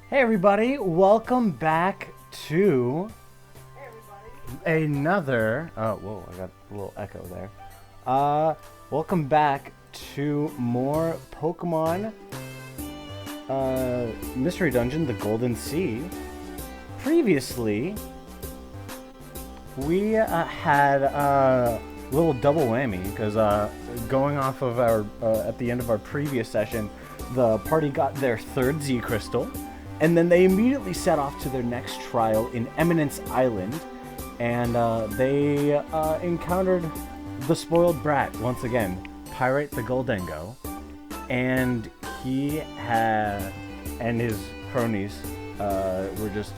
Hey everybody, welcome back to another whoa, I got a little echo there. Welcome back to more Pokemon Mystery Dungeon, the Golden Sea. Previously, we had a little double whammy because going off of our at the end of our previous session, the party got their third Z crystal. And then they immediately set off to their next trial in Eminence Island, and they encountered the spoiled brat once again, Pyrite the Goldengo, and he and his cronies were just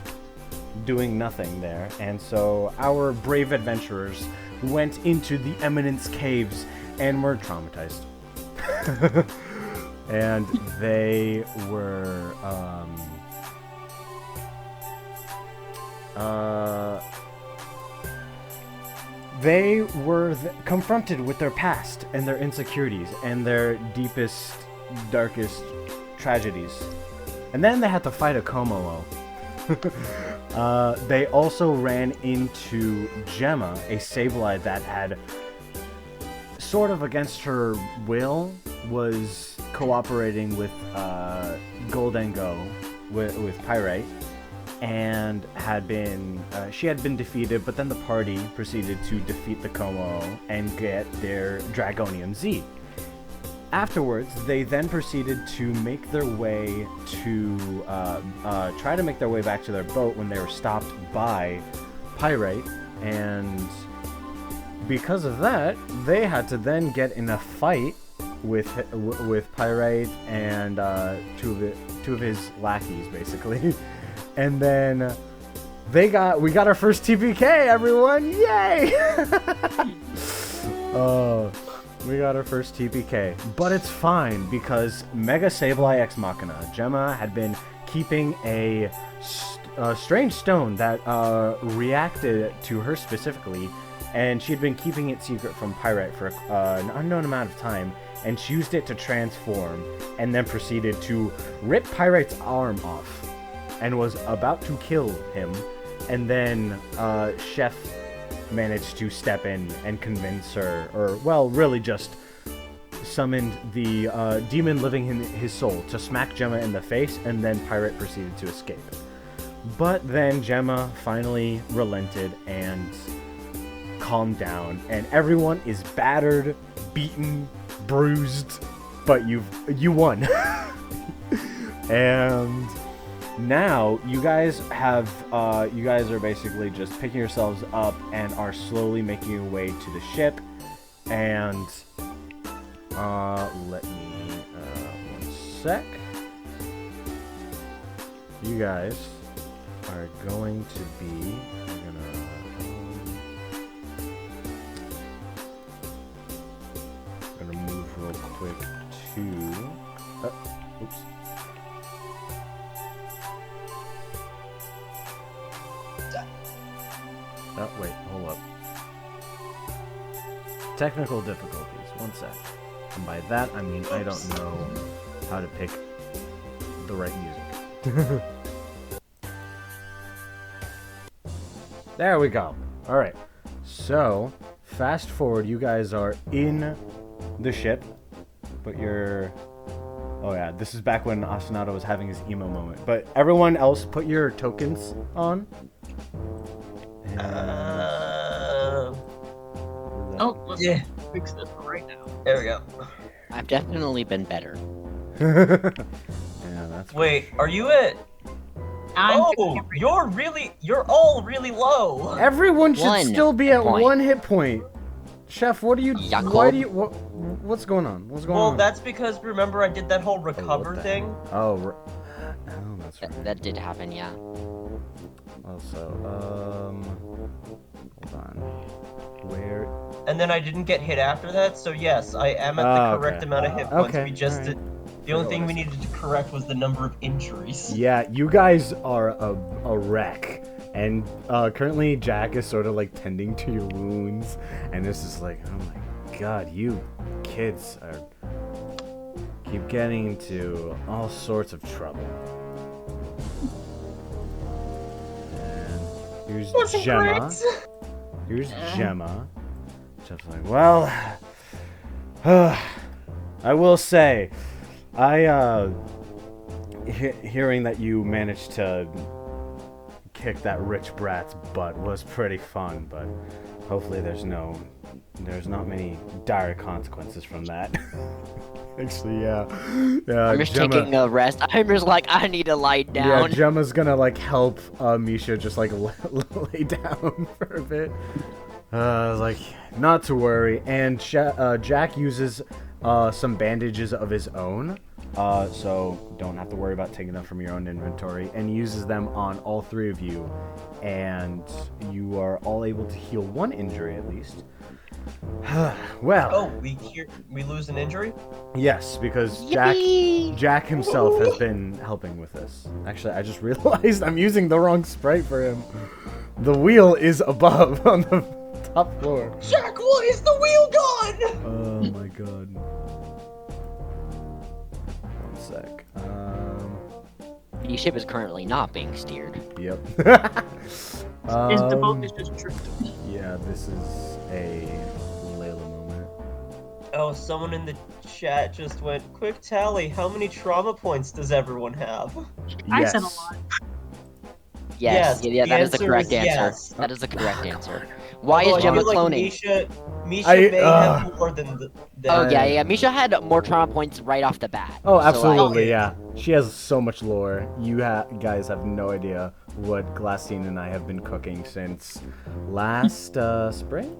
doing nothing there. And so our brave adventurers went into the Eminence Caves and were traumatized. And they were confronted with their past and their insecurities and their deepest, darkest tragedies. And then they had to fight a Komodo. They also ran into Gemma, a Sableye that had, sort of against her will, was cooperating with Goldengo, with Pyrite. And she had been defeated, but then the party proceeded to defeat the Como and get their Dragonium Z. Afterwards, they then proceeded to make their way to try to make their way back to their boat when they were stopped by Pyrite, and because of that, they had to then get in a fight with Pyrite and two of his lackeys, basically. And then we got our first TPK, everyone! Yay! We got our first TPK. But it's fine, because Mega Sableye Ex Machina, Gemma, had been keeping a strange stone that reacted to her specifically, and she had been keeping it secret from Pyrite for an unknown amount of time, and she used it to transform, and then proceeded to rip Pyrite's arm off. And was about to kill him, and then Chef managed to step in and convince her, or well, really just summoned the demon living in his soul to smack Gemma in the face, and then Pyrite proceeded to escape. But then Gemma finally relented and calmed down, and everyone is battered, beaten, bruised, but you won. And now you guys are basically just picking yourselves up and are slowly making your way to the ship. And let me 1 sec. You guys are going to be I'm gonna move real quick to oops. Oh, wait, hold up. Technical difficulties, 1 sec. And by that, I mean I don't know how to pick the right music. There we go. Alright, so, fast forward, you guys are in the ship, but you're... Oh yeah, this is back when Ostinato was having his emo moment. But everyone else, put your tokens on. Let's fix this right now. There we go. I've definitely been better. Yeah, that's Wait, are you at... you're all really low. Everyone should One still be at point. 1 hit point. Chef, what's going on? What's going on? Well, that's because, remember, I did that whole recover thing? Oh, that's right. That did happen, yeah. Also, hold on. Where? And then I didn't get hit after that, so yes, I am at the correct amount of hit points. Okay, We just alright. the only thing we needed to correct was the number of injuries. Yeah, you guys are a wreck. And currently Jack is sort of like tending to your wounds, and it's just like, oh my god, you kids keep getting into all sorts of trouble. Here's Wasn't Gemma. great. Here's Gemma. Just like, well, I will say, hearing that you managed to kick that rich brat's butt was pretty fun, but hopefully there's not many dire consequences from that. Actually, yeah. I'm just taking a rest. I'm just like, I need to lie down. Yeah, Gemma's gonna like help Micha just like lay down for a bit. I was like, not to worry. And Jack uses some bandages of his own, so don't have to worry about taking them from your own inventory, and uses them on all three of you, and you are all able to heal one injury at least. Well. Oh, we lose an injury? Yes, because Yippee! Jack himself has been helping with this. Actually, I just realized I'm using the wrong sprite for him. The wheel is above on the top floor. Jack, why is the wheel gone? Oh my god. One sec. The ship is currently not being steered. Yep. The boat is just tripped. Yeah, this is a Layla moment. Oh, someone in the chat just went, quick tally, how many trauma points does everyone have? I Yes. said a lot. Yes, Yes, yeah, the that is the answer correct is answer. yes. That is the correct answer. Why Although is I Gemma feel like cloning? Misha I- may have more than Oh yeah, Misha had more trauma points right off the bat. Oh, So, absolutely, like- yeah. She has so much lore. You guys have no idea what Glastine and I have been cooking since last spring?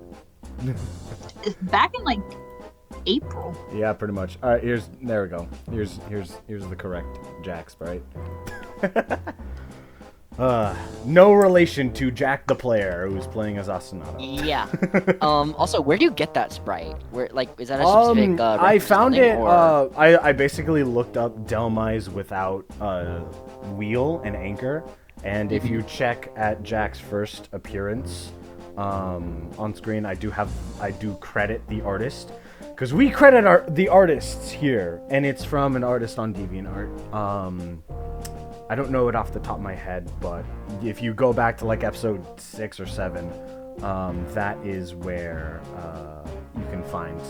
It's back in like April. Yeah, pretty much. All right, there we go. Here's the correct Jack sprite. No relation to Jack the player who's playing as Ostinato. Yeah. Also, where do you get that sprite? Where, like, is that a specific? I reference found thing, it. or- I basically looked up Delmise without wheel and anchor, and if you check at Jack's first appearance on screen, I do credit the artist, because we credit the artists here, and it's from an artist on DeviantArt. I don't know it off the top of my head, but if you go back to like episode 6 or 7, that is where you can find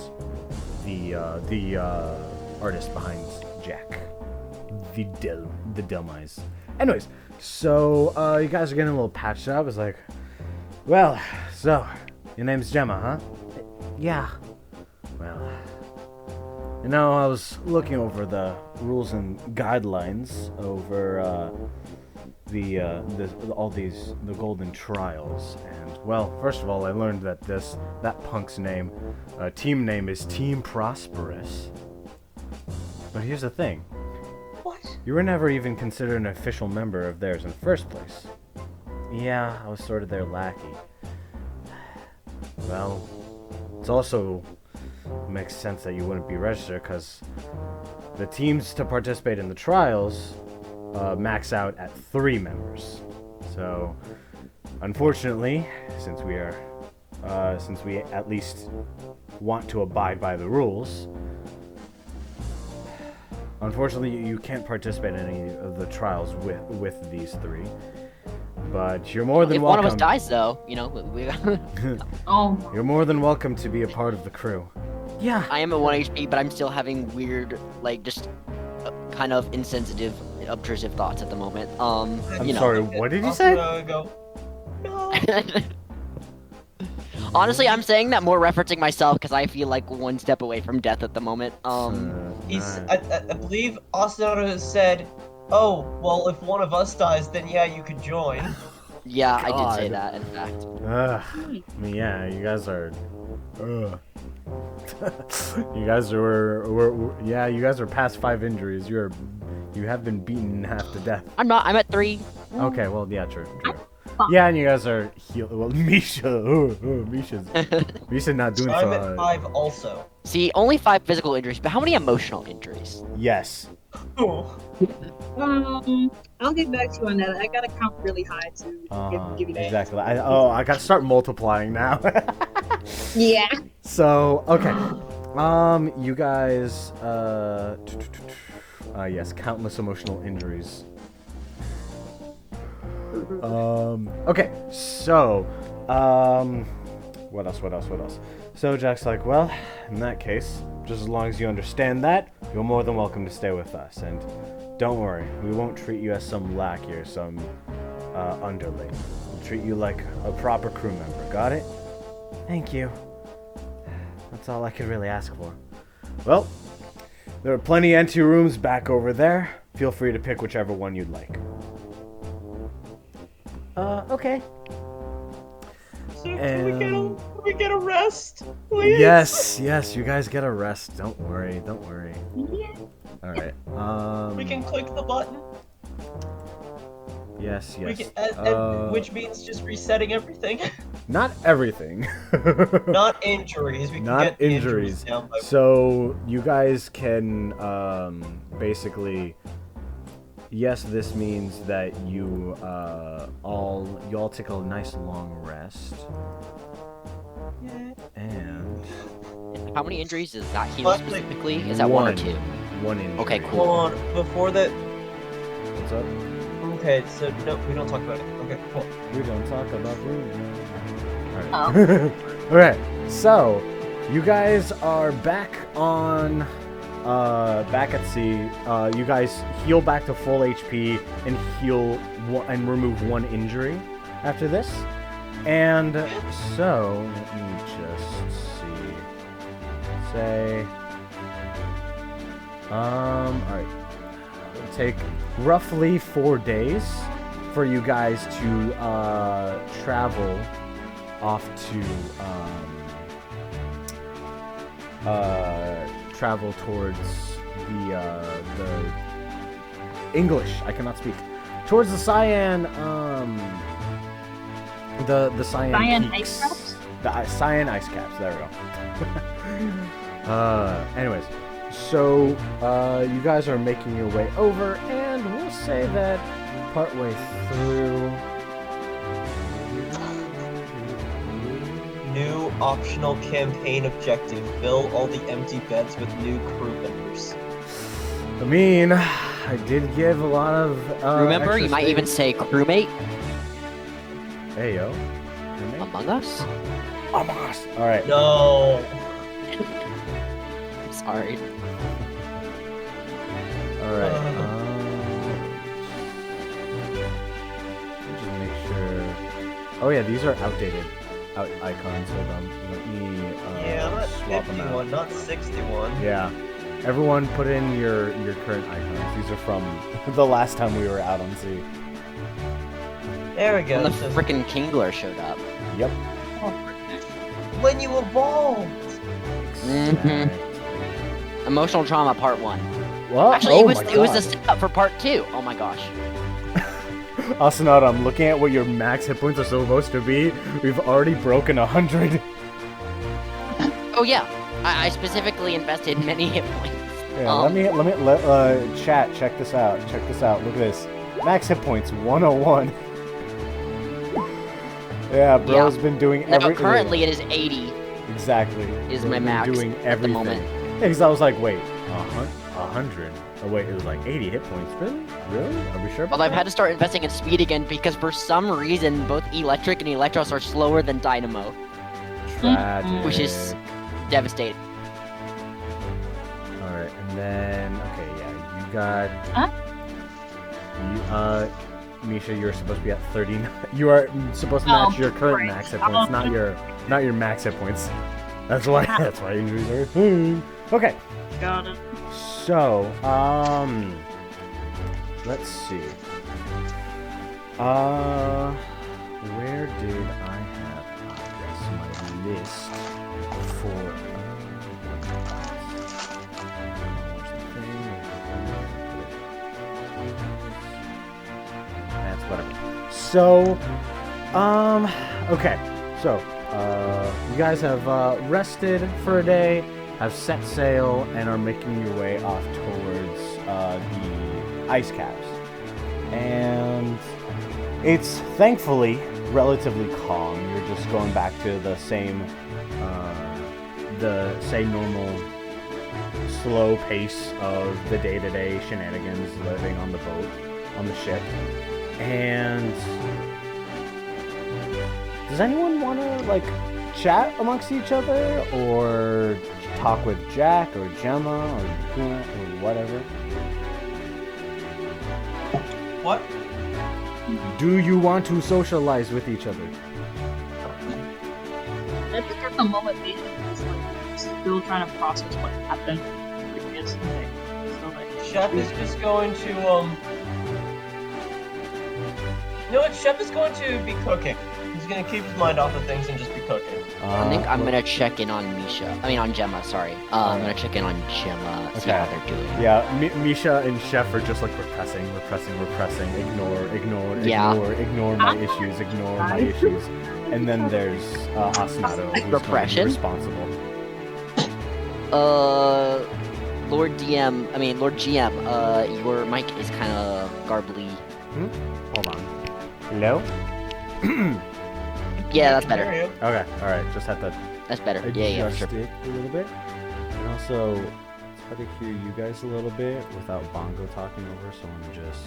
the artist behind Jack, the Delmise. Anyways, so you guys are getting a little patched up. It's like, well, so your name's Gemma, huh? Yeah. Well, you know, I was looking over the rules and guidelines over the golden trials, and well, first of all, I learned that that punk's team name is Team Prosperous. But here's the thing. What? You were never even considered an official member of theirs in the first place. Yeah, I was sort of their lackey. Well, it's also makes sense that you wouldn't be registered, because the teams to participate in the trials max out at 3 members. So, unfortunately, since we at least want to abide by the rules, unfortunately you can't participate in any of the trials with these 3. But you're more than if welcome. one of us dies, though, you know, we Oh, You're more than welcome to be a part of the crew. Yeah. I am at 1 HP, but I'm still having weird, like, just kind of insensitive, obtrusive thoughts at the moment. I'm you know. sorry, what did you say? Go, no. Honestly, I'm saying that more referencing myself because I feel like one step away from death at the moment. I believe Ostinato has said, oh, well, if one of us dies, then yeah, you could join. Yeah, I did say God. that, in fact. I mean, yeah, you guys are. You guys you guys are past 5 injuries. You have been beaten half to death. I'm not. I'm at 3. Okay, well, yeah, true. fine. Yeah, and you guys are healed. Well, Misha's not doing I'm so at hard. 5 also. See, only 5 physical injuries, but how many emotional injuries? Yes. Oh. I'll get back to you on that. I gotta count really high to give you that. Exactly. I got to start multiplying now. Yeah. So, okay. You guys, yes, countless emotional injuries. Okay, so, what else? So Jack's like, well, in that case, just as long as you understand that, you're more than welcome to stay with us. And don't worry, we won't treat you as some lackey or some underling. We'll treat you like a proper crew member. Got it? Thank you. That's all I could really ask for. Well, there are plenty of empty rooms back over there. Feel free to pick whichever one you'd like. Okay. So can we get a rest, please? Yes, you guys get a rest. Don't worry. Yeah. Alright, We can click the button. Yes. We can, which means just resetting everything. Not everything. Not injuries. We can Not get the injuries down by So, you guys can, basically... Yes, this means that you all take a nice long rest. And How many injuries does that heal specifically? Is that one or two? One injury. Okay, cool. Hold on, before that. What's up? Okay, so no, we don't talk about it. Okay, cool. We don't talk about food. Oh. Alright. Alright, so you guys are back on back at sea. You guys heal back to full HP and and remove one injury after this. And so let me just see. Say alright. It'll take roughly 4 days for you guys to travel off to travel towards the English. I cannot speak. Towards the Cyan the Cyan Cyan ice caps? The Cyan ice caps. There we go. Anyways, so you guys are making your way over, and we'll say that partway through. New optional campaign objective: fill all the empty beds with new crew members. I mean, I did give a lot of. Remember, extra you might space. even say crewmate. Hey yo. Among Us? Among Us. All right. No. I'm sorry. All right. Just make sure. Oh yeah, these are outdated icons. Hold on. Let me Yeah, I'm at swap them 51, out. not 61. Yeah. Everyone put in your current icons. These are from the last time we were out on sea. There we go. When the It says, frickin' Kingler showed up. Yep. when you evolved. Mhm. Emotional trauma part 1. Well, Actually, oh it was my it was God. a setup for part 2. Oh my gosh. Ostinato, I'm looking at what your max hit points are supposed to be. We've already broken 100. Oh yeah. I specifically invested many hit points. Yeah, let me chat check this out. Check this out. Look at this. Max hit points 101. Yeah, bro's been doing Now everything. currently it is 80. Exactly. Is Bro's my been max doing at the everything. moment. Yeah, because I was like, wait, 100. Oh wait, it was like 80 hit points. Really? Really? Are we sure? About Well, I've that? had to start investing in speed again because for some reason both Eelektrik and Electros are slower than Dynamo, Tragic. which is devastating. All right, and then okay, yeah, you got. Huh? Misha, you're supposed to be at 39. You are supposed to match your current right. max hit points, not your max hit points. That's why injuries are. Okay, Got it. so let's see. Where did I have? Yes, my list for. That's whatever. So, okay. So, you guys have rested for a day, have set sail, and are making your way off towards the ice caps. And it's thankfully relatively calm. You're just going back to the same normal slow pace of the day-to-day shenanigans living on the boat, on the ship. And does anyone want to like chat amongst each other or talk with Jack or Gemma or whatever? What? Do you want to socialize with each other? I think at the moment Nathan is like still trying to process what happened previously. So like Chef is just going to You know what? Chef is going to be cooking. He's gonna keep his mind off of things and just be cooking. I think I'm gonna check in on on Gemma, sorry. I'm gonna check in on Gemma, see how they're doing. Yeah, Misha and Chef are just like repressing, ignore my issues, And then there's Ostinato, who's Repression? responsible. Lord GM, your mic is kind of garbly. Hold on. Hello? Yeah, that's better. Hear you. Okay, alright, just had to That's better. adjust Yeah, sure. it a little bit. And also, it's hard to hear you guys a little bit without Bongo talking over, so I'm just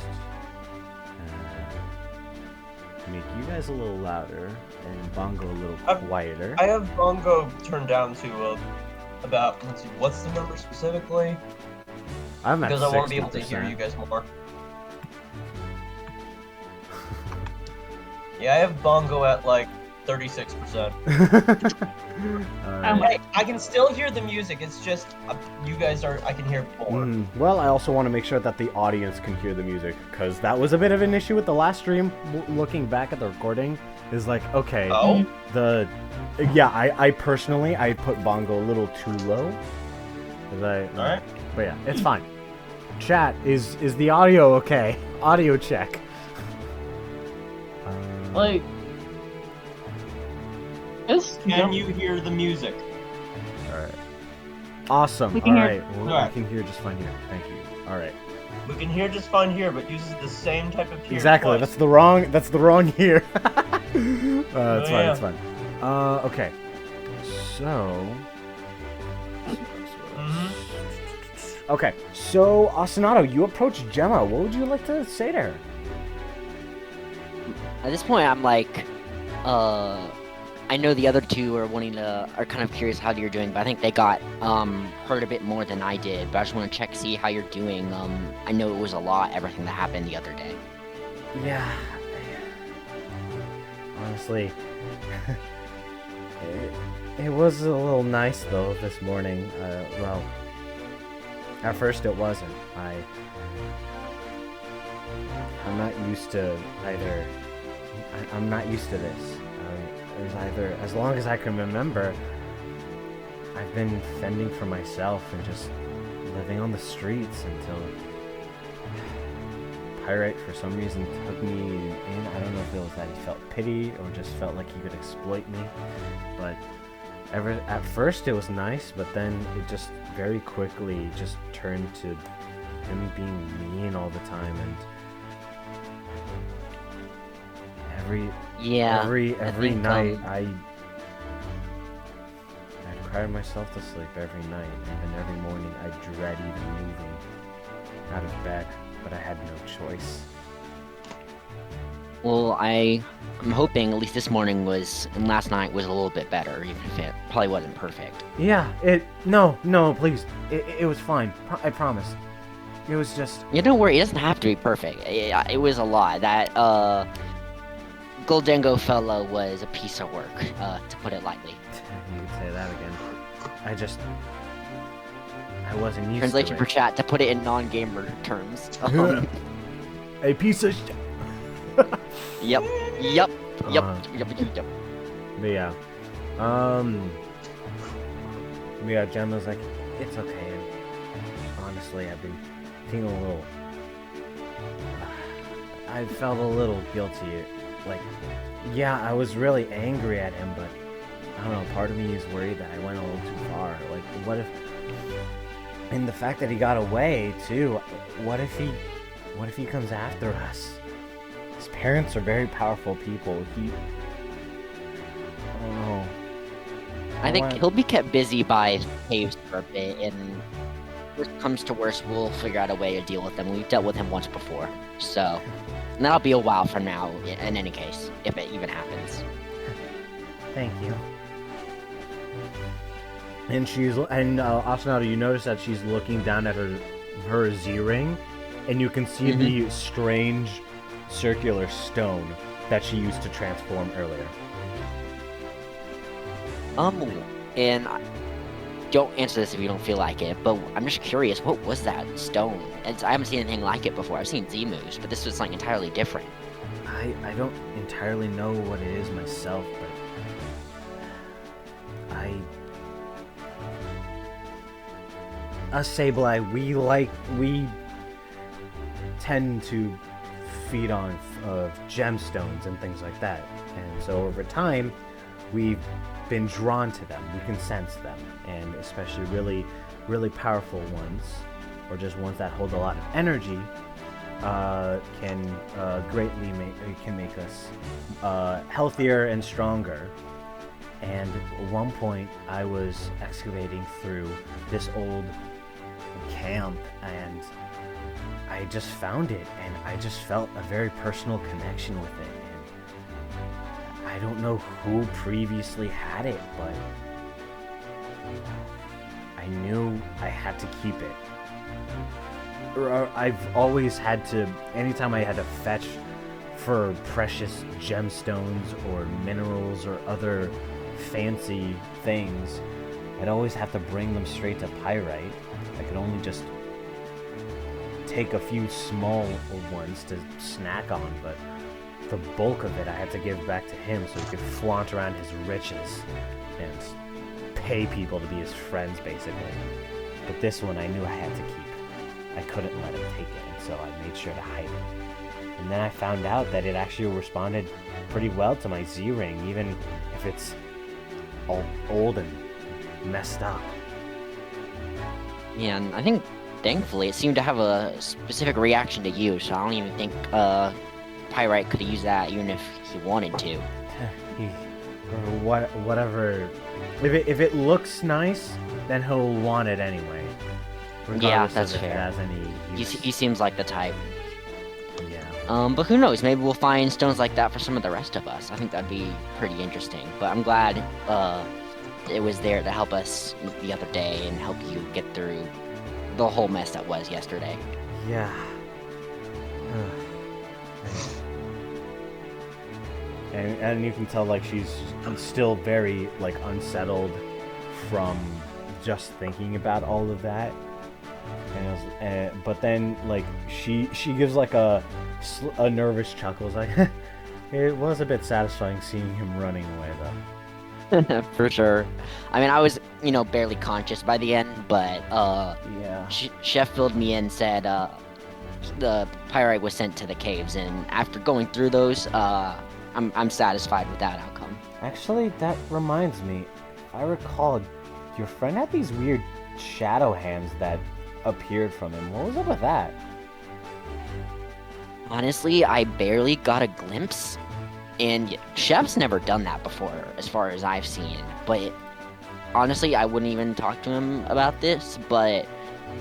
make you guys a little louder and Bongo a little quieter. I have Bongo turned down to about, let's see, what's the number specifically? I'm at Because I want to be able to 60%. hear you guys more. Yeah, I have Bongo at like 36%. Alright. I can still hear the music, it's just, you guys are, I can hear more. Well, I also want to make sure that the audience can hear the music, because that was a bit of an issue with the last stream. Looking back at the recording, is like, okay, Oh? I personally, I put Bongo a little too low. Alright. But yeah, it's fine. Chat, is the audio okay? Audio check. like it's Can you hear the music? Alright. Awesome. We can hear- Alright, well, I Alright. can hear just fine here. Thank you. Alright. We can hear just fine here, but uses the same type of hear Exactly, twice. that's the wrong here. It's fine, it's fine. Okay. So... Okay, so Ostinato, you approach Gemma. What would you like to say to her? At this point, I'm like, I know the other two are kind of curious how you're doing, but I think they got hurt a bit more than I did. But I just want to check, see how you're doing. I know it was a lot, everything that happened the other day. Yeah. Honestly, it was a little nice though this morning. Well, at first it wasn't. I'm not used to either. I'm not used to this. There's either, as long as I can remember, I've been fending for myself and just living on the streets until Pyrite for some reason took me in. I don't know if it was that he felt pity or just felt like he could exploit me, but at first it was nice, but then it just very quickly just turned to him being mean all the time, and every night I'd cry myself to sleep every night, and then every morning I dread even moving out of bed, but I had no choice. Well, I'm hoping at least this morning and last night was a little bit better, even if it probably wasn't perfect. Yeah, no, please. It was fine. I promise. It was just... Yeah, don't worry, it doesn't have to be perfect. It was a lot. That, Goldengo fella was a piece of work, to put it lightly. You could say that again. I wasn't used Translation to it. for chat, to put it in non-gamer terms. A piece of Yep. But yeah. Yeah, Gemma's like, it's okay. And honestly, I've been feeling a little... I felt a little guilty. Like, yeah, I was really angry at him, but I don't know, part of me is worried that I went a little too far. Like, what if... And the fact that he got away, too, what if he comes after us? His parents are very powerful people. Oh. I think he'll be kept busy by caves for a bit, and if it comes to worse, we'll figure out a way to deal with them. We've dealt with him once before, so And that'll be a while from now, in any case, if it even happens. Thank you. And Ostinato, you notice that she's looking down at her Z ring, and you can see the strange circular stone that she used to transform earlier. And don't answer this if you don't feel like it, but I'm just curious, what was that stone? I haven't seen anything like it before. I've seen Z-moves, but this was something entirely different. I don't entirely know what it is myself, but us Sableye, we tend to feed on gemstones and things like that, and so over time we've been drawn to them. We can sense them, and especially really powerful ones, or just ones that hold a lot of energy, can greatly make us healthier and stronger. And at one point I was excavating through this old camp, and I just found it, and I just felt a very personal connection with it. And I don't know who previously had it, but I knew I had to keep it. I've always had to, anytime I had to fetch for precious gemstones or minerals or other fancy things, I'd always have to bring them straight to Pyrite. I could only just take a few small ones to snack on, but the bulk of it I had to give back to him so he could flaunt around his riches and pay people to be his friends, basically. But this one I knew I had to keep. I couldn't let him take it, and so I made sure to hide it. And then I found out that it actually responded pretty well to my Z-ring, even if it's all old and messed up. Yeah, and I think, thankfully, it seemed to have a specific reaction to you, so I don't even think Pyrite could have used that even if he wanted to. Or whatever. If it looks nice, then he'll want it anyway. Yeah, that's fair. It has any use. He seems like the type. Yeah. But who knows? Maybe we'll find stones like that for some of the rest of us. I think that'd be pretty interesting. But I'm glad it was there to help us the other day and help you get through the whole mess that was yesterday. Yeah. And you can tell, like, she's still very, like, unsettled from just thinking about all of that. But then, like, she gives, like, a nervous chuckle. It's like, it was a bit satisfying seeing him running away, though. For sure. I mean, I was, barely conscious by the end, but yeah. Chef filled me in, said the Pyrite was sent to the caves, and after going through those, I'm satisfied with that outcome. Actually, that reminds me. If I recall, your friend had these weird shadow hands that appeared from him. What was up with that? Honestly, I barely got a glimpse. And Chef's never done that before, as far as I've seen. But honestly, I wouldn't even talk to him about this. But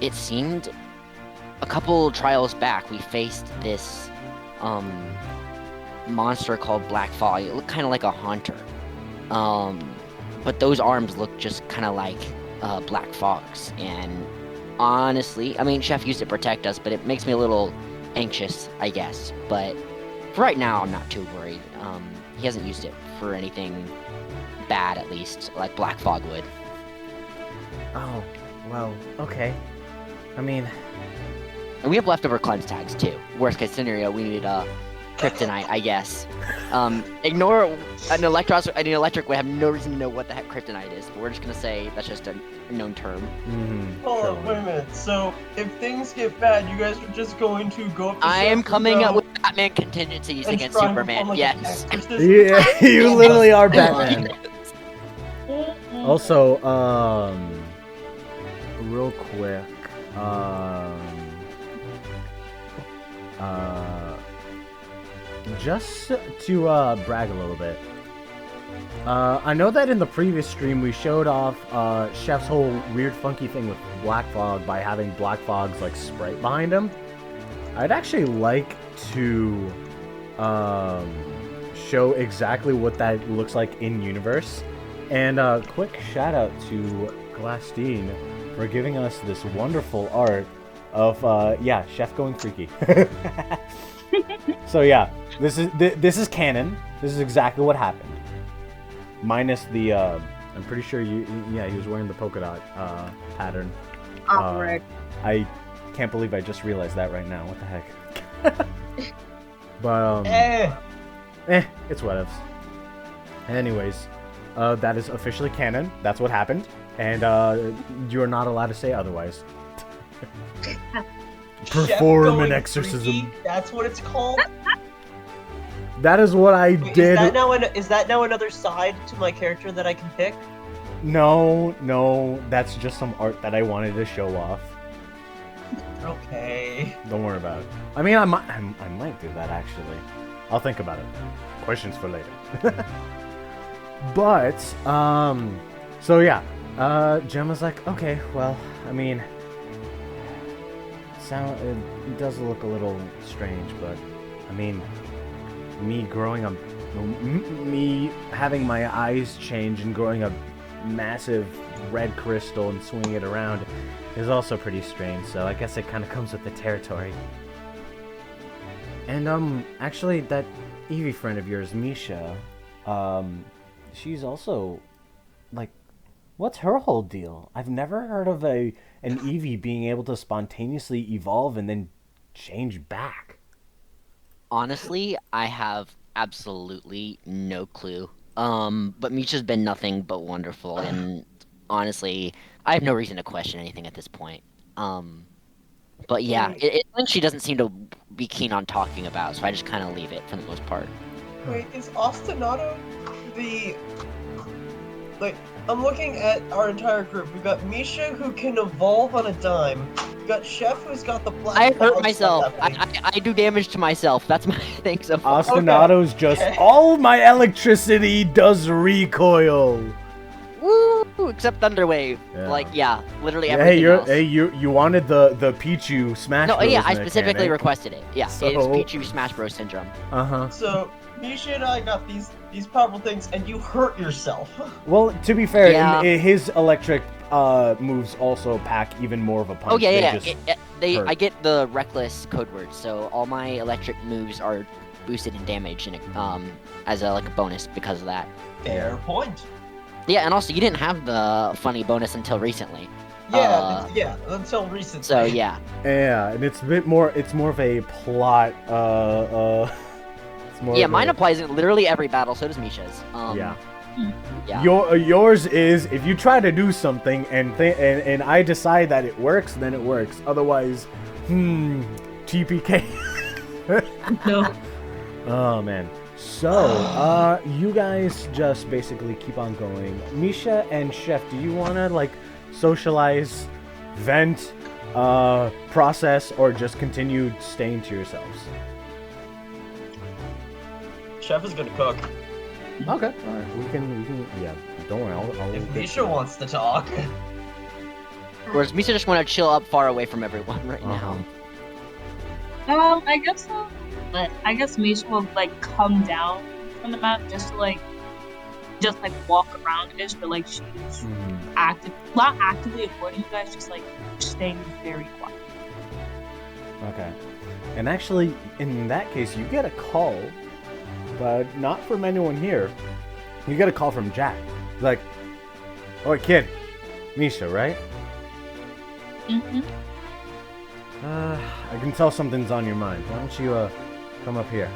it seemed a couple trials back, we faced this monster called Black Fog. It looked kind of like a hunter. But those arms looked just kind of like Black Fog's. And honestly, I mean, Chef used to protect us, but it makes me a little anxious, I guess. But for right now, I'm not too worried. He hasn't used it for anything bad, at least, like Black Fog would. Oh, well, okay. I mean... And we have leftover cleanse tags, too. Worst case scenario, we need kryptonite, I guess. Ignore an electric would have no reason to know what the heck kryptonite is, but we're just gonna say that's just a known term. Hold on, wait a minute. So, if things get bad, you guys are just going to go up to I am coming up with Batman contingencies against Superman, yes. Yeah, you literally are Batman. Also, real quick, just to brag a little bit, I know that in the previous stream we showed off Chef's whole weird funky thing with Black Fog by having Black Fog's like sprite behind him. I'd actually like to show exactly what that looks like in universe. And quick shout out to Glastine for giving us this wonderful art of Chef going freaky. So yeah, this is canon. This is exactly what happened. Minus the I'm pretty sure he was wearing the polka dot pattern. Right. I can't believe I just realized that right now. What the heck? But it's whatevs. Anyways, that is officially canon. That's what happened, and you're not allowed to say otherwise. Perform an exorcism. Freaky? That's what it's called. That is what I Wait, did. Is that now another side to my character that I can pick? No, that's just some art that I wanted to show off. Okay. Don't worry about it. I mean, I might do that actually. I'll think about it. Questions for later. But so yeah, Gemma's like, okay, well, I mean, it does look a little strange, but I mean, me growing up, me having my eyes change and growing a massive red crystal and swinging it around is also pretty strange, so I guess it kind of comes with the territory. And actually that Eevee friend of yours, Micha, she's also like, what's her whole deal? I've never heard of an Eevee being able to spontaneously evolve and then change back. Honestly, I have absolutely no clue. But Micha's been nothing but wonderful, and honestly, I have no reason to question anything at this point. But yeah, it's something she doesn't seem to be keen on talking about, so I just kind of leave it for the most part. Wait, is Ostinato the... Like, I'm looking at our entire group. We've got Micha, who can evolve on a dime. We've got Chef, who's got the black... I hurt cloud myself. stuff happening. I do damage to myself. That's my thing so far. Ostinato's just, all my electricity does recoil. Woo! Except Thunderwave. Yeah. Like, yeah, literally everything else. You wanted the Pichu Smash No, Bros. yeah, I specifically mechanic. requested it. Yeah, So- it's Pichu Smash Bros. Syndrome. Uh-huh. So, Micha and I got these powerful things, and you hurt yourself. Well, to be fair, Yeah. his electric moves also pack even more of a punch. Oh yeah, They yeah. just hurt. I get the reckless code word, so all my electric moves are boosted in damage, and as a bonus because of that. Fair point. Yeah, and also you didn't have the funny bonus until recently. Yeah, until recently. So yeah. Yeah, and it's a bit more. It's more of a plot. It's more. Yeah, of mine a, applies in literally every battle. So does Misha's. Yeah. Yeah. Yours is if you try to do something and I decide that it works, then it works. Otherwise, TPK. No. Oh man. So, you guys just basically keep on going. Micha and Chef, do you wanna socialize, vent, process, or just continue staying to yourselves? Chef is gonna cook. Okay, alright. We can, yeah, don't worry, I'll If get Micha to it. wants to talk. Whereas Misha just want to chill up far away from everyone right Uh-huh. now. I guess so. But I guess Misha will come down from the map just to walk around it, but she's not actively avoiding you guys, just staying very quiet. Okay. And actually, in that case, you get a call, but not from anyone here. You get a call from Jack. He's like, "Oh, kid, Micha, right? Mm-hmm. I can tell something's on your mind. Why don't you, come up here?"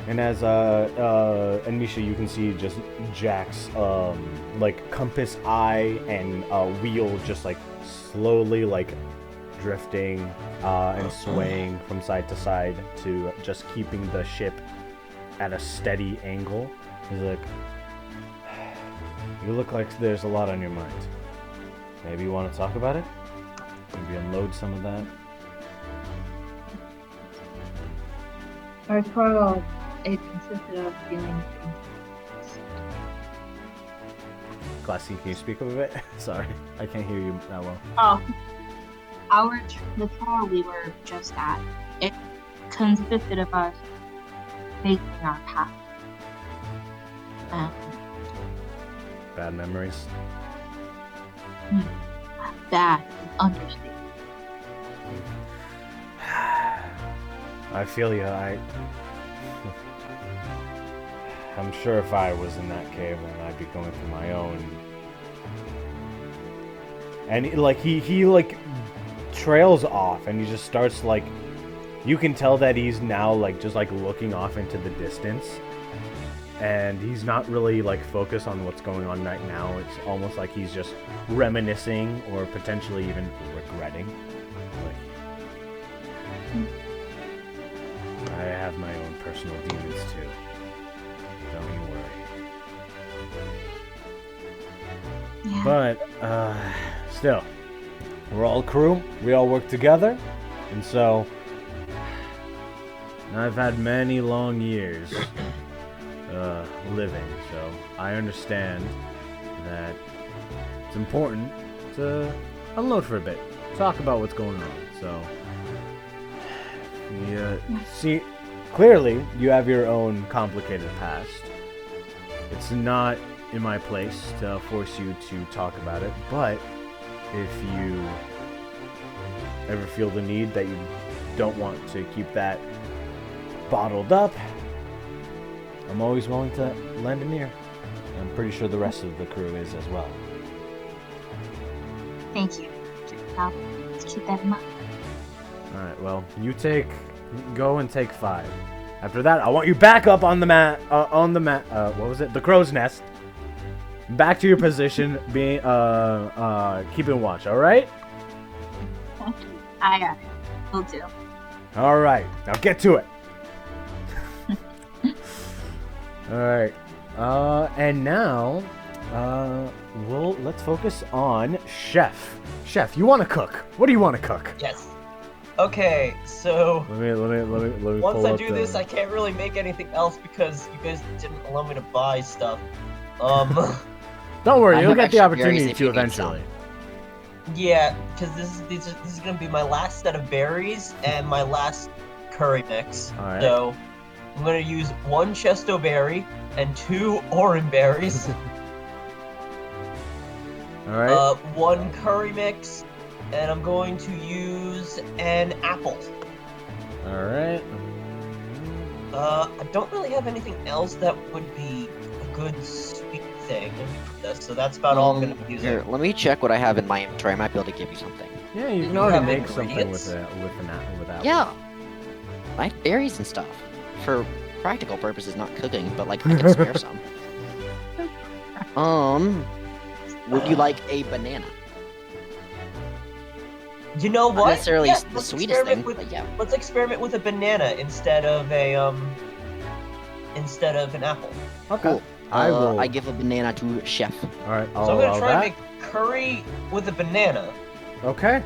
And as and Micha, you can see just Jack's compass eye and wheel just slowly drifting and swaying from side to side to just keeping the ship at a steady angle. He's like, "You look like there's a lot on your mind. Maybe you want to talk about it? Maybe unload some of that?" Our trial, it consisted of feeling things. Glastine, can you speak up a bit? Sorry, I can't hear you that well. Oh, the trial we were just at, it consisted of us facing our path. Bad memories. Bad understatement. I feel you. I'm sure if I was in that cave, then I'd be going through my own. And he like trails off, and he just starts like, you can tell that he's now like just like looking off into the distance, and he's not really like focused on what's going on right now. It's almost like he's just reminiscing or potentially even regretting. Like, I have my own personal demons too. Don't you worry. Yeah. But, still, we're all crew, we all work together, and so, I've had many long years, living, so I understand that it's important to unload for a bit, talk about what's going on, so, yeah, see, clearly, you have your own complicated past. It's not in my place to force you to talk about it, but if you ever feel the need that you don't want to keep that bottled up, I'm always willing to lend an ear. I'm pretty sure the rest of the crew is as well. Thank you. Let's keep that in mind. Alright, well, go and take 5. After that, I want you back up on the mat, what was it? The crow's nest. Back to your position, being, keeping watch, alright? I got it. Will do. Alright, now get to it. Alright, and now, let's focus on Chef. Chef, you want to cook? What do you want to cook? Yes. Okay, so Let me once pull I up do the- this, I can't really make anything else because you guys didn't allow me to buy stuff. Don't worry, I you'll have get the extra berries opportunity if to you need eventually. yeah, because this is gonna be my last set of berries and my last curry mix. Alright. So I'm gonna use 1 chesto berry and 2 orange berries. Alright. 1 curry mix, and I'm going to use an apple. Alright. I don't really have anything else that would be a good sweet thing. So that's about all I'm gonna be using. Here, let me check what I have in my inventory. I might be able to give you something. Yeah, you Do can you already have make something ingredients? with apples. Yeah. I have berries and stuff. For practical purposes, not cooking, but like I can spare some. Would you like a banana? You know Not what? necessarily Yeah, the let's sweetest experiment thing, with- but yeah. Let's experiment with a banana instead of an apple. Okay. Cool. I will. I give a banana to Chef. Alright, I'll So I'm allow gonna try that. and make curry with a banana. Okay.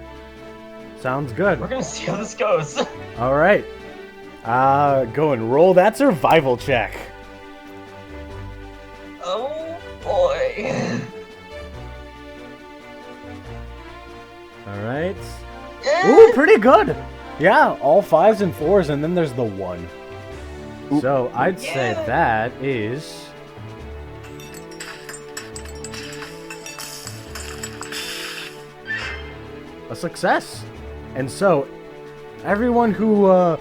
Sounds good. We're gonna see how this goes. Alright. Go and roll that survival check. Oh boy. Alright. Ooh, pretty good. Yeah, all 5s and 4s, and then there's the 1. Oop. So I'd say Yeah. that is a success. And so everyone who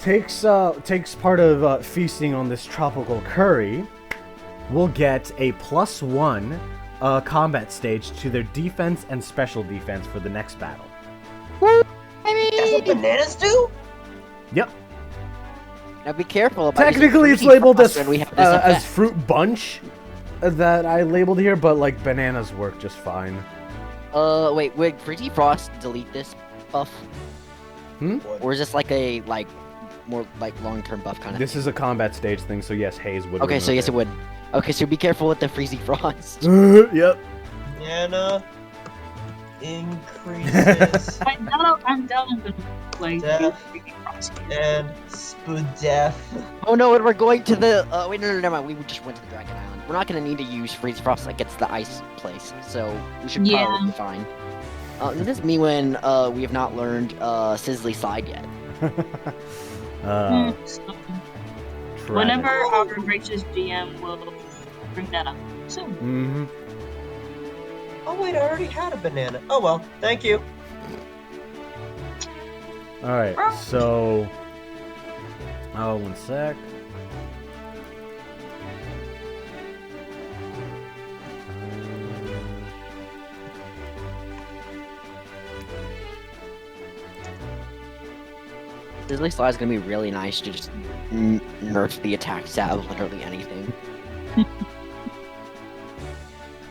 takes part of feasting on this tropical curry will get a +1 combat stage to their defense and special defense for the next battle. That's what bananas do? Yep. Now be careful about Technically, it's using labeled frost as when we have this as effect. fruit bunch that I labeled here, but like bananas work just fine. Wait, would Freezy Frost delete this buff? Or is this like a more like long-term buff kind of? This is a combat stage thing, so yes, Haze would. Okay, so remove yes, it would. Okay, so be careful with the Freezy Frost. Yep. Banana increases I'm done with like Death. prosecution. and spudef. Oh no, and we're going to the. Wait, no, never mind. We just went to the Dragon Island. we're not gonna need to use freeze frost like it's the ice place, so we should Yeah. probably be fine. This is me when we have not learned Sizzly Slide yet. Whenever our gracious GM will bring that up soon. Mm-hmm. Oh wait, I already had a banana. Oh well, thank you. Alright, so... Oh, one sec. Sizzly Slide is gonna be really nice to just nerf the attack stat of literally anything.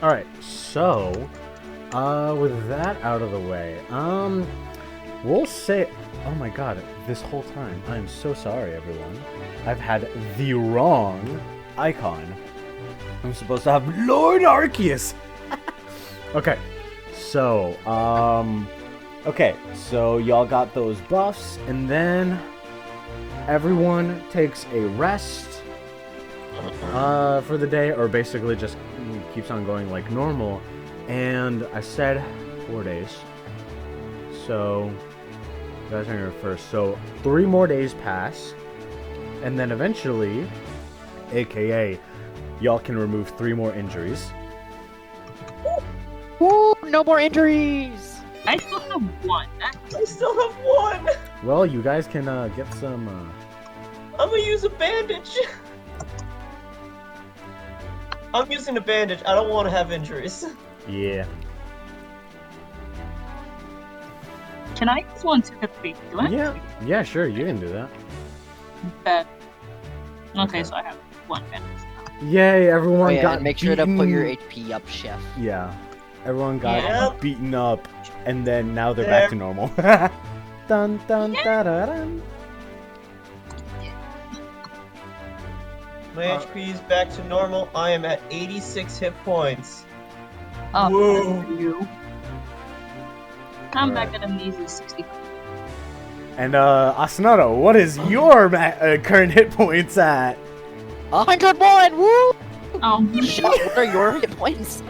Alright, so... with that out of the way, we'll say... Oh my god, this whole time, I am so sorry, everyone. I've had the wrong icon. I'm supposed to have Lord Arceus! Okay, so, okay, so y'all got those buffs, and then everyone takes a rest for the day, or basically just keeps on going like normal. And I said 4 days, so you guys are here first. So 3 more days pass, and then eventually, aka, y'all can remove 3 more injuries. Woo! No more injuries! I still have one. I still have one. Well, you guys can get some. I'm gonna use a bandage. I'm using a bandage. I don't want to have injuries. Yeah. Can I use one too? Do I? Yeah, sure, you can do that. Bet. Okay, Okay. so I have one bandage. Yay, everyone Oh, yeah, got and make sure to put beaten- your HP up, Chef. Yeah, everyone got Yeah. beaten up, and then now they're There. back to normal. Dun dun da da dun. My HP is back to normal. I am at 86 hit points. Oh, Whoa. good for you. I'm Alright. back at a measly 60. And Ostinato, what is your current hit points at? 101! Woo! Oh, Chef, what are your hit points?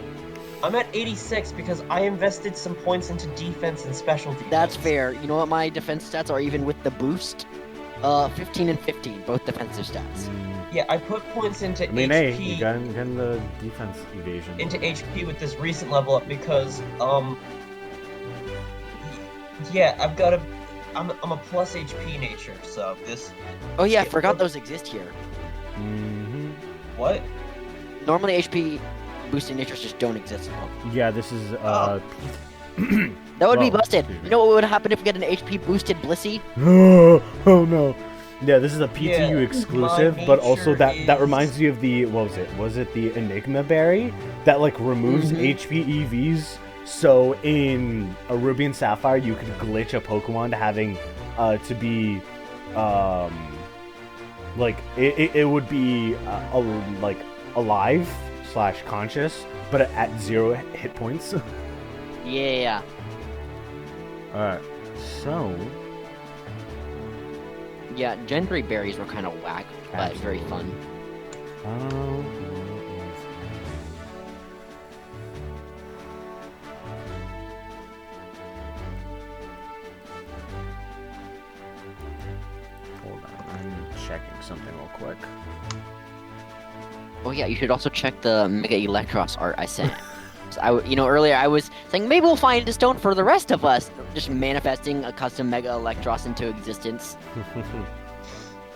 I'm at 86 because I invested some points into defense and special defense. That's fair. You know what my defense stats are even with the boost? 15 and 15, both defensive stats. Yeah, I put points into I mean, HP. hey, you got the defense evasion. Into HP with this recent level up because yeah, I'm a plus HP nature, so this Oh yeah, I forgot those exist here. Mm-hmm. what? Normally HP boosting natures just don't exist in Pokemon. Yeah, this is Oh. That would be Well, busted. dude. You know what would happen if we get an HP boosted Blissey? Oh no. Yeah, this is a PTU Yeah, exclusive, my but also nature that is- reminds you of the what was it? Was it the Enigma Berry that like removes Mhm. HP EVs? So in a Ruby and Sapphire, you could glitch a Pokemon to having to be like it would be like alive / conscious, but at 0 hit points. Yeah. Alright, so Yeah, Gen 3 berries were kind of whack, but very fun. Hold on, I'm checking something real quick. Oh yeah, you should also check the Mega Electros art I sent. So earlier I was saying maybe we'll find a stone for the rest of us, just manifesting a custom Mega Electros into existence.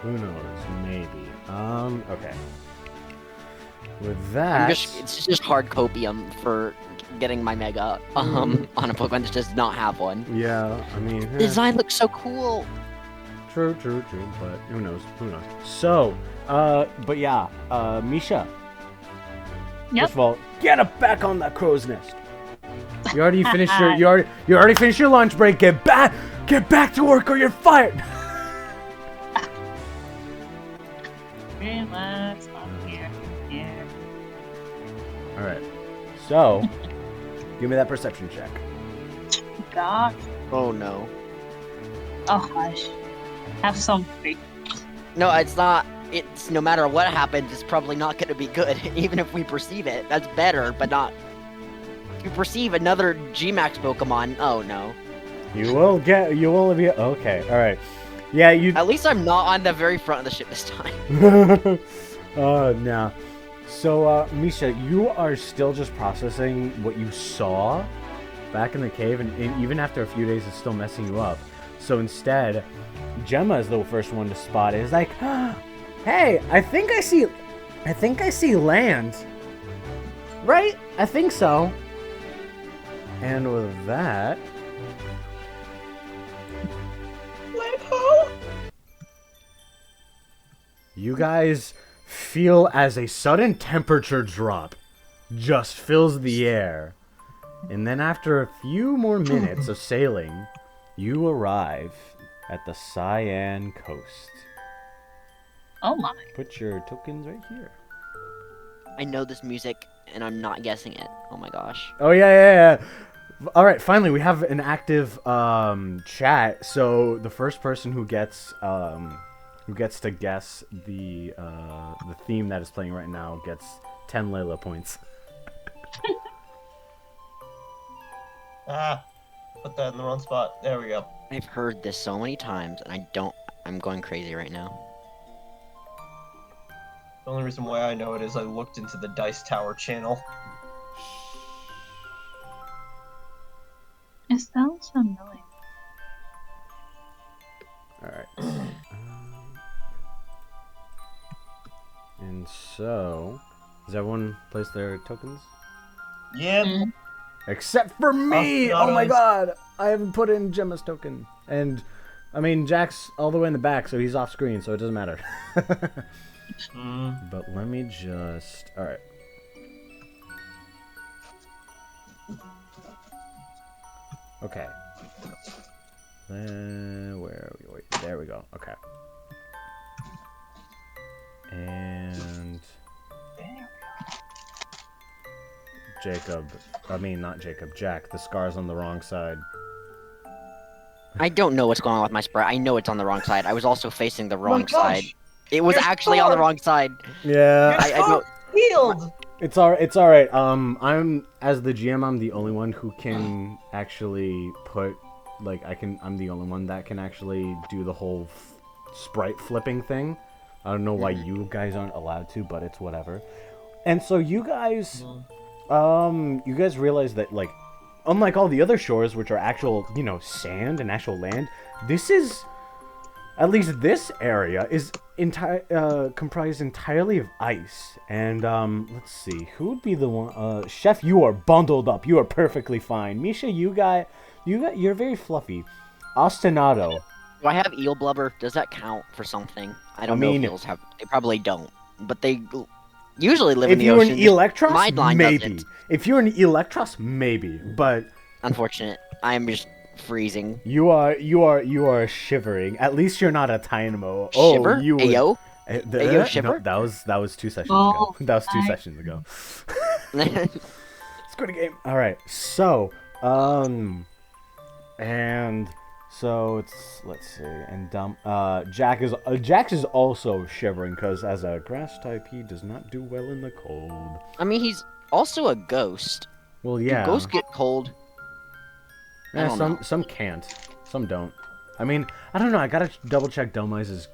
Who knows? Maybe. Okay. With that, It's just hard copium for getting my Mega on a Pokemon that does not have one. yeah, I mean, The design looks so cool. true, but who knows? So, but yeah, Misha. Yep. First of all, get up back on that crow's nest. You already finished your you already finished your lunch break. Get back to work or you're fired. relax. I'm here. Yeah. All right. So, give me that perception check. God. Oh no. Oh, hush. Have some faith. No, it's not. it's no matter what happens, it's probably not going to be good, even if we perceive it. That's better, but not. If you perceive another Gmax Pokemon, oh no. You will be okay. All right. Yeah, you. At least I'm not on the very front of the ship this time. No. So, Misha, you are still just processing what you saw back in the cave, and even after a few days, it's still messing you up. So instead, Gemma is the first one to spot it. It's like, hey, I think I see land. Right? I think so. And with that, you guys feel as a sudden temperature drop just fills the air. And then after a few more minutes of sailing, you arrive at the Cyan Coast. Oh my. Put your tokens right here. I know this music, and I'm not guessing it. Oh my gosh. Oh, yeah. All right, finally, we have an active chat. So the first person who gets to guess the theme that is playing right now gets 10 Layla points. Put that in the wrong spot. There we go. I've heard this so many times, and I'm going crazy right now. The only reason why I know it is I looked into the Dice Tower channel. It sounds familiar. Alright. And so, has everyone placed their tokens? Yeah. Mm. Except for me! Oh my god! I haven't put in Gemma's token. And, I mean, Jack's all the way in the back, so he's off screen, so it doesn't matter. But let me just... Alright. Okay. Where are we? Wait, there we go. Okay. And... Jack, the scar's on the wrong side. I don't know what's going on with my sprite. I know it's on the wrong side. I was also facing the wrong side. Gosh. It was Your actually on the scar! wrong side. Yeah. I don't... Healed! It's alright. I'm, as the GM, I'm the only one who can actually put, like, I'm the only one that can actually do the whole sprite flipping thing. I don't know why you guys aren't allowed to, but it's whatever. And so you guys, you guys realize that, like, unlike all the other shores, which are actual, sand and actual land, this is, at least this area, is comprised entirely of ice. And, let's see, who would be the one? Chef, you are bundled up. You are perfectly fine. Misha, you're very fluffy. Ostinato. Do I have eel blubber? Does that count for something? I don't know if eels have... They probably don't. But they usually live in the ocean. If you're an Eelektros, My line maybe. doesn't. If you're an Eelektros, maybe. But... Unfortunate. I'm just freezing. You are shivering. At least you're not a Tynamo. Shiver? Oh, you would... Ayo? Ayo, No, shiver? that was 2 sessions ago. That was 2 sessions ago. Squid game. Alright, so, and so it's, let's see, and Jack is also shivering because as a grass type he does not do well in the cold. I mean, he's also a ghost. Well, yeah. Do ghosts get cold? Yeah, some can't, some don't. I mean, I don't know. I gotta double check Delmize's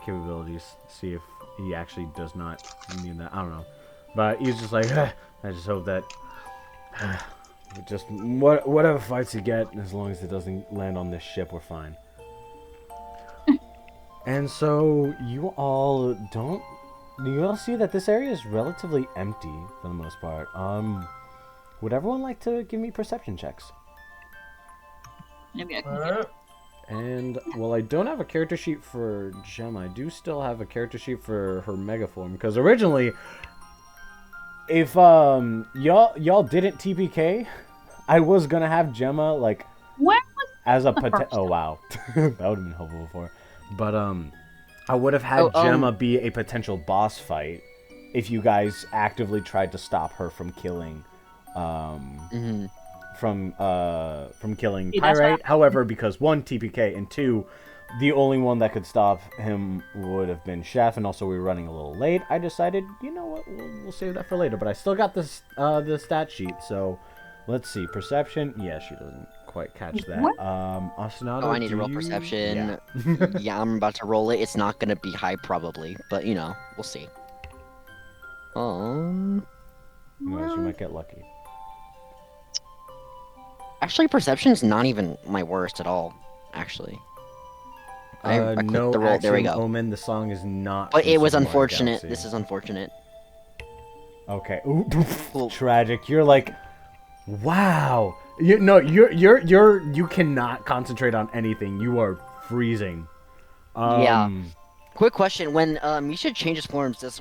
capabilities, see if he actually does not need that. I don't know, but he's just like, I just hope that just whatever fights you get, as long as it doesn't land on this ship, we're fine. And so you all see that this area is relatively empty for the most part. Would everyone like to give me perception checks? Maybe I can get it. And, well, I don't have a character sheet for Gemma. I do still have a character sheet for her Mega Form. Because originally, if y'all didn't TPK, I was going to have Gemma, like, Where was as a the first oh, wow. That would have been helpful before. But, I would have had Gemma be a potential boss fight if you guys actively tried to stop her from killing, from killing See, that's Pyrite. However, because 1, TPK, and 2, the only one that could stop him would have been Chef, and also we were running a little late. I decided, you know what, we'll save that for later. But I still got this the stat sheet, so let's see. Perception. Yeah, she doesn't quite catch that. What? Ostinato, Oh, I need to do roll you- perception. Yeah. Yeah, I'm about to roll it. It's not gonna be high probably, but you know, we'll see. No, she might get lucky. Actually, perception's not even my worst at all. Actually, I clicked No, the roll. There we Axiom go. Omen. The song is not. But from it was Super Mario unfortunate. Galaxy. This is unfortunate. Okay. Ooh, Cool. tragic. You're like, wow. You cannot concentrate on anything. You are freezing. Yeah. Quick question: when Micha changes forms, does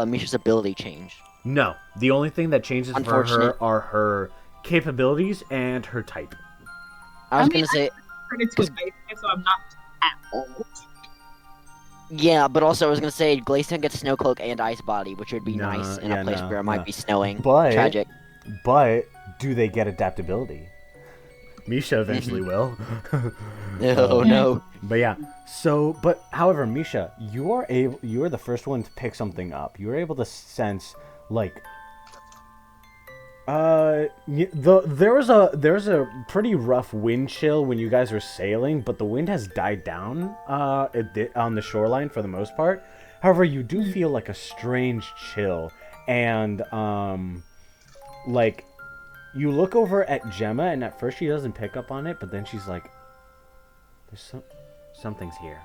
Misha's ability change? No. The only thing that changes for her Unfortunate. are her capabilities and her type. I was I mean, gonna say, Turn into a space type, so I'm not at all. yeah, but also I was gonna say, Glastine gets Snow Cloak and Ice Body, which would be Nah, nice in yeah, a place nah, where it might nah. be snowing. But Tragic. But do they get adaptability? Misha eventually will. Oh no. But yeah. So, but however, Misha, you are the first one to pick something up. You were able to sense like there was a pretty rough wind chill when you guys were sailing, but the wind has died down on the shoreline for the most part. However, you do feel like a strange chill, and like you look over at Gemma, and at first she doesn't pick up on it, but then she's like, "There's something's here,"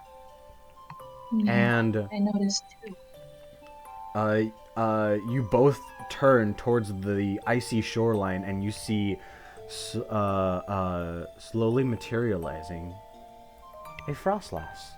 and I noticed too. you both turn towards the icy shoreline, and you see slowly materializing a Frostlass.